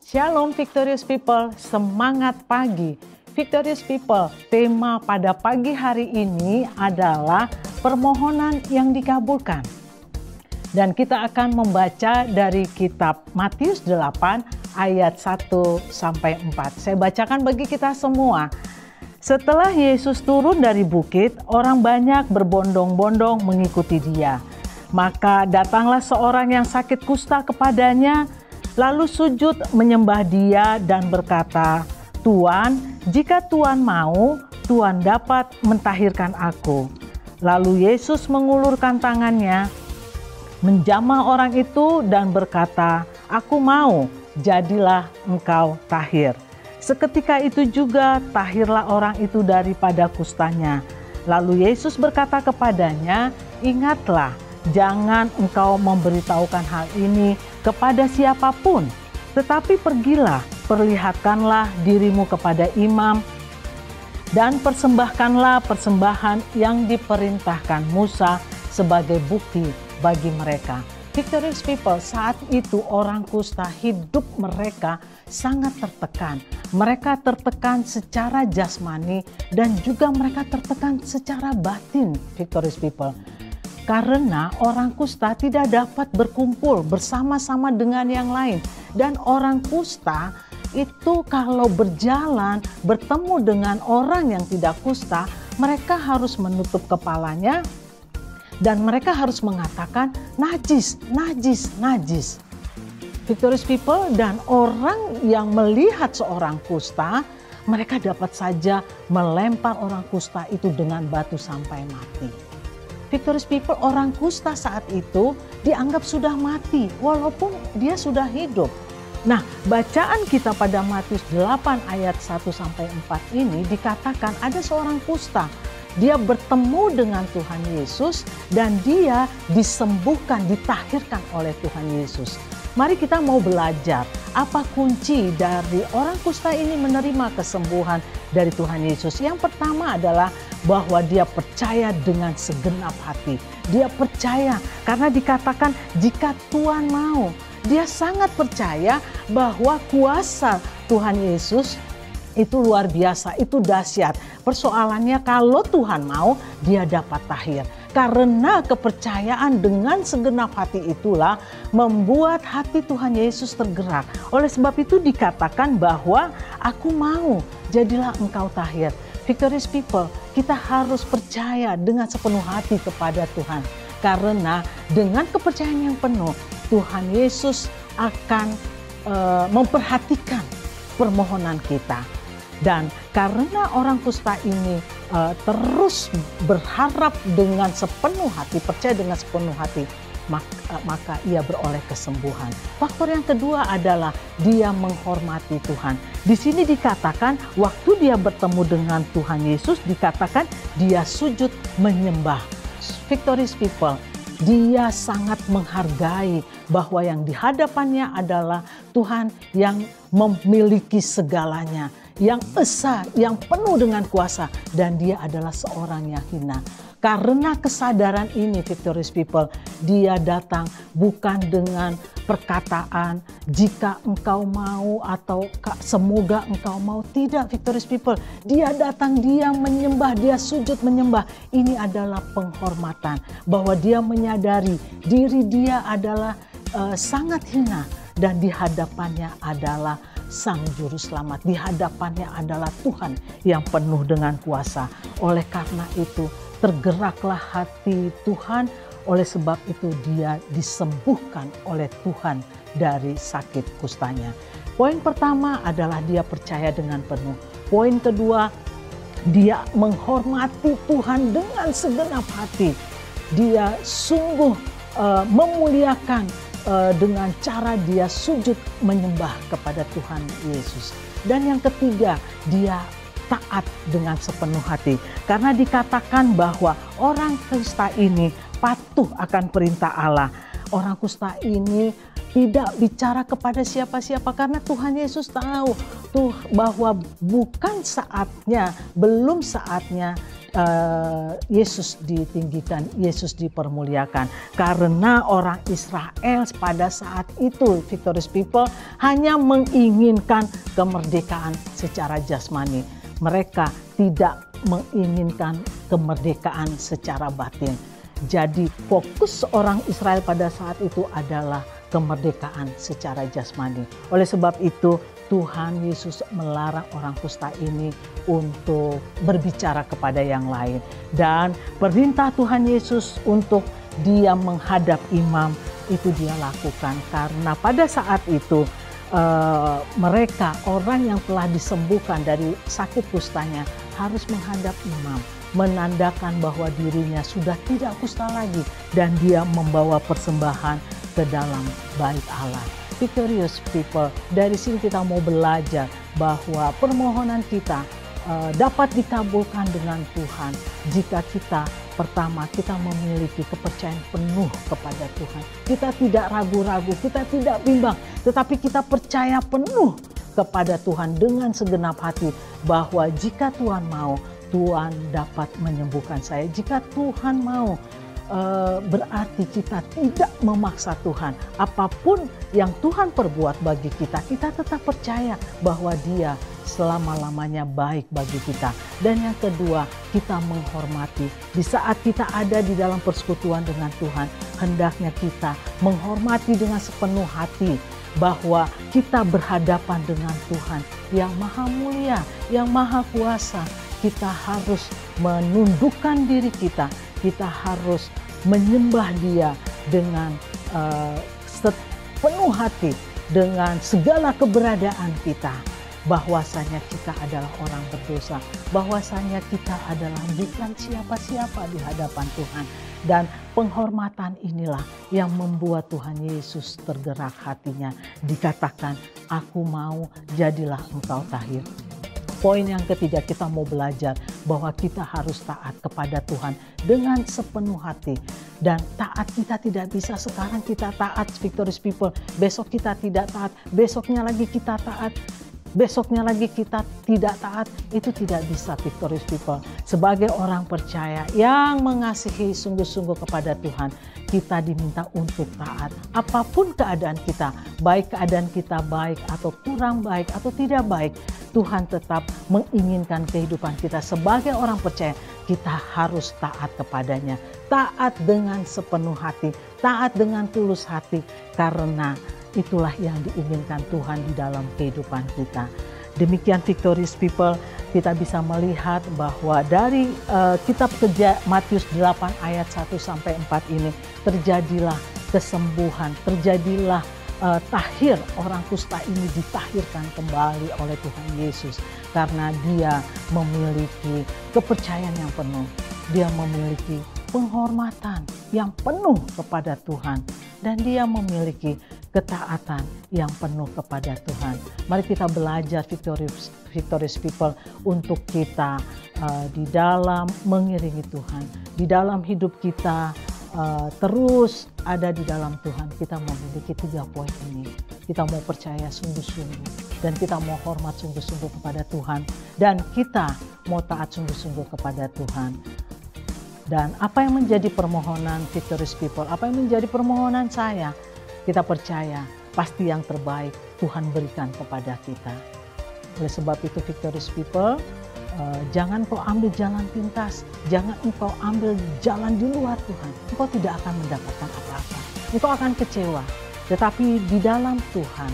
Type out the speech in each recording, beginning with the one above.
Shalom Victorious People, semangat pagi. Victorious People, tema pada pagi hari ini adalah permohonan yang dikabulkan. Dan kita akan membaca dari kitab Matius 8 ayat 1 sampai 4. Saya bacakan bagi kita semua. Setelah Yesus turun dari bukit, orang banyak berbondong-bondong mengikuti dia. Maka datanglah seorang yang sakit kusta kepadanya, lalu sujud menyembah dia dan berkata, "Tuan, jika Tuan mau, Tuan dapat mentahirkan aku." Lalu Yesus mengulurkan tangannya, menjamah orang itu dan berkata, "Aku mau, jadilah engkau tahir." Seketika itu juga tahirlah orang itu daripada kustanya. Lalu Yesus berkata kepadanya, "Ingatlah, jangan engkau memberitahukan hal ini kepada siapapun, tetapi pergilah, perlihatkanlah dirimu kepada imam, dan persembahkanlah persembahan yang diperintahkan Musa sebagai bukti bagi mereka." Victorious People, saat itu orang kusta hidup mereka sangat tertekan. Mereka tertekan secara jasmani dan juga mereka tertekan secara batin, Victorious People. Karena orang kusta tidak dapat berkumpul bersama-sama dengan yang lain. Dan orang kusta itu kalau berjalan bertemu dengan orang yang tidak kusta, mereka harus menutup kepalanya dan mereka harus mengatakan najis, najis, najis. Victorious People, dan orang yang melihat seorang kusta, mereka dapat saja melempar orang kusta itu dengan batu sampai mati. Victorious People, orang kusta saat itu dianggap sudah mati walaupun dia sudah hidup. Nah, bacaan kita pada Matius 8 ayat 1 sampai 4 ini dikatakan ada seorang kusta. Dia bertemu dengan Tuhan Yesus dan dia disembuhkan, ditahirkan oleh Tuhan Yesus. Mari kita mau belajar apa kunci dari orang kusta ini menerima kesembuhan dari Tuhan Yesus. Yang pertama adalah bahwa dia percaya dengan segenap hati. Dia percaya karena dikatakan jika Tuhan mau. Dia sangat percaya bahwa kuasa Tuhan Yesus itu luar biasa, itu dahsyat. Persoalannya kalau Tuhan mau, dia dapat tahir. Karena kepercayaan dengan segenap hati itulah membuat hati Tuhan Yesus tergerak. Oleh sebab itu dikatakan bahwa aku mau, jadilah engkau tahir. Victorious People, kita harus percaya dengan sepenuh hati kepada Tuhan. Karena dengan kepercayaan yang penuh, Tuhan Yesus akan memperhatikan permohonan kita. Dan karena orang kusta ini terus berharap dengan sepenuh hati, percaya dengan sepenuh hati, maka ia beroleh kesembuhan. Faktor yang kedua adalah dia menghormati Tuhan. Di sini dikatakan waktu dia bertemu dengan Tuhan Yesus, dikatakan dia sujud menyembah. Victorious People, dia sangat menghargai bahwa yang di hadapannya adalah Tuhan yang memiliki segalanya, yang esa, yang penuh dengan kuasa, dan dia adalah seorang yang hina. Karena kesadaran ini, Victorious People, dia datang bukan dengan perkataan jika engkau mau atau semoga engkau mau. Tidak, Victorious People, dia datang, dia menyembah, dia sujud menyembah. Ini adalah penghormatan, bahwa dia menyadari diri dia adalah sangat hina, dan di hadapannya adalah Sang Juru Selamat. Di hadapannya adalah Tuhan yang penuh dengan kuasa. Oleh karena itu tergeraklah hati Tuhan. Oleh sebab itu dia disembuhkan oleh Tuhan dari sakit kustanya. Poin pertama adalah dia percaya dengan penuh. Poin kedua, dia menghormati Tuhan dengan segenap hati. Dia sungguh memuliakan dengan cara dia sujud menyembah kepada Tuhan Yesus. Dan yang ketiga, dia taat dengan sepenuh hati. Karena dikatakan bahwa orang kusta ini patuh akan perintah Allah. Orang kusta ini tidak bicara kepada siapa-siapa karena Tuhan Yesus tahu bahwa bukan saatnya, belum saatnya Yesus ditinggikan, Yesus dipermuliakan. Karena orang Israel pada saat itu, Victorious People, hanya menginginkan kemerdekaan secara jasmani. Mereka tidak menginginkan kemerdekaan secara batin. Jadi fokus orang Israel pada saat itu adalah kemerdekaan secara jasmani. Oleh sebab itu Tuhan Yesus melarang orang kusta ini untuk berbicara kepada yang lain. Dan perintah Tuhan Yesus untuk dia menghadap imam itu dia lakukan. Karena pada saat itu mereka, orang yang telah disembuhkan dari sakit kustanya harus menghadap imam. Menandakan bahwa dirinya sudah tidak kusta lagi. Dan dia membawa persembahan ke dalam bait Allah. Victorious People, dari sini kita mau belajar bahwa permohonan kita dapat dikabulkan dengan Tuhan jika kita pertama kita memiliki kepercayaan penuh kepada Tuhan. Kita tidak ragu-ragu, kita tidak bimbang, tetapi kita percaya penuh kepada Tuhan dengan segenap hati bahwa jika Tuhan mau, Tuhan dapat menyembuhkan saya. Jika Tuhan mau, berarti kita tidak memaksa Tuhan. Apapun yang Tuhan perbuat bagi kita, kita tetap percaya bahwa Dia selama-lamanya baik bagi kita. Dan yang kedua, kita menghormati. Di saat kita ada di dalam persekutuan dengan Tuhan, hendaknya kita menghormati dengan sepenuh hati bahwa kita berhadapan dengan Tuhan yang maha mulia, yang maha kuasa. Kita harus menundukkan diri kita. Kita harus menyembah Dia dengan sepenuh hati, dengan segala keberadaan kita. Bahwasanya kita adalah orang berdosa, bahwasanya kita adalah bukan siapa-siapa di hadapan Tuhan. Dan penghormatan inilah yang membuat Tuhan Yesus tergerak hatinya. Dikatakan, aku mau, jadilah engkau tahir. Poin yang ketiga, kita mau belajar bahwa kita harus taat kepada Tuhan dengan sepenuh hati. Dan taat kita tidak bisa sekarang kita taat, Victorious People. Besok kita tidak taat, besoknya lagi kita taat, besoknya lagi kita tidak taat. Itu tidak bisa, Victorious People. Sebagai orang percaya yang mengasihi sungguh-sungguh kepada Tuhan, kita diminta untuk taat. Apapun keadaan kita, baik keadaan kita baik atau kurang baik atau tidak baik, Tuhan tetap menginginkan kehidupan kita sebagai orang percaya. Kita harus taat kepadanya. Taat dengan sepenuh hati, taat dengan tulus hati. Karena itulah yang diinginkan Tuhan di dalam kehidupan kita. Demikian Victorious People, kita bisa melihat bahwa dari kitab Kerja Matius 8 ayat 1-4 ini terjadilah kesembuhan, terjadilah tahir. Orang kusta ini ditahirkan kembali oleh Tuhan Yesus karena dia memiliki kepercayaan yang penuh, dia memiliki penghormatan yang penuh kepada Tuhan, dan dia memiliki ketaatan yang penuh kepada Tuhan. Mari kita belajar Victorious People untuk kita di dalam mengiringi Tuhan, di dalam hidup kita terus ada di dalam Tuhan. Kita memiliki 3 poin ini. Kita mau percaya sungguh-sungguh, dan kita mau hormat sungguh-sungguh kepada Tuhan, dan kita mau taat sungguh-sungguh kepada Tuhan. Dan apa yang menjadi permohonan Victorious People, apa yang menjadi permohonan saya, kita percaya pasti yang terbaik Tuhan berikan kepada kita. Oleh sebab itu Victorious People, jangan kau ambil jalan pintas, jangan engkau ambil jalan di luar Tuhan. Engkau tidak akan mendapatkan apa-apa. Engkau akan kecewa. Tetapi di dalam Tuhan,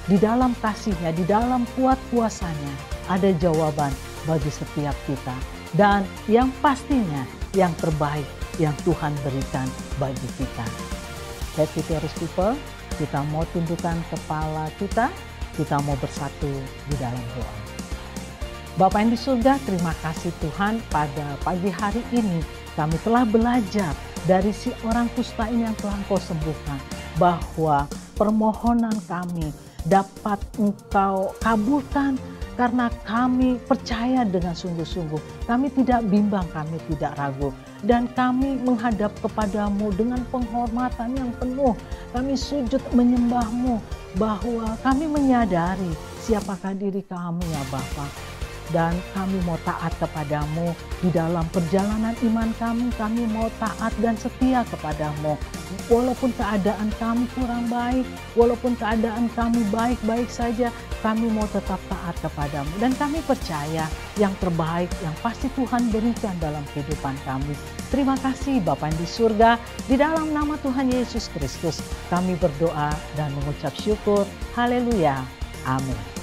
di dalam kasih-Nya, di dalam kuat kuasa-Nya, ada jawaban bagi setiap kita. Dan yang pastinya yang terbaik yang Tuhan berikan bagi kita. Baik Victorious People, kita mau tundukkan kepala kita mau bersatu di dalam doa. Bapa yang di surga, terima kasih Tuhan, pada pagi hari ini kami telah belajar dari si orang kusta ini yang telah Engkau sembuhkan, bahwa permohonan kami dapat Engkau kabulkan karena kami percaya dengan sungguh-sungguh. Kami tidak bimbang, kami tidak ragu, dan kami menghadap kepadamu dengan penghormatan yang penuh. Kami sujud menyembah-Mu, bahwa kami menyadari siapakah diri kami ya Bapa. dan kami mau taat kepadamu. Di dalam perjalanan iman kami mau taat dan setia kepadamu. Walaupun keadaan kami kurang baik, walaupun keadaan kami baik-baik saja, kami mau tetap taat kepadamu. Dan kami percaya yang terbaik yang pasti Tuhan berikan dalam kehidupan kami. Terima kasih Bapa di surga, di dalam nama Tuhan Yesus Kristus kami berdoa dan mengucap syukur. Haleluya. Amin.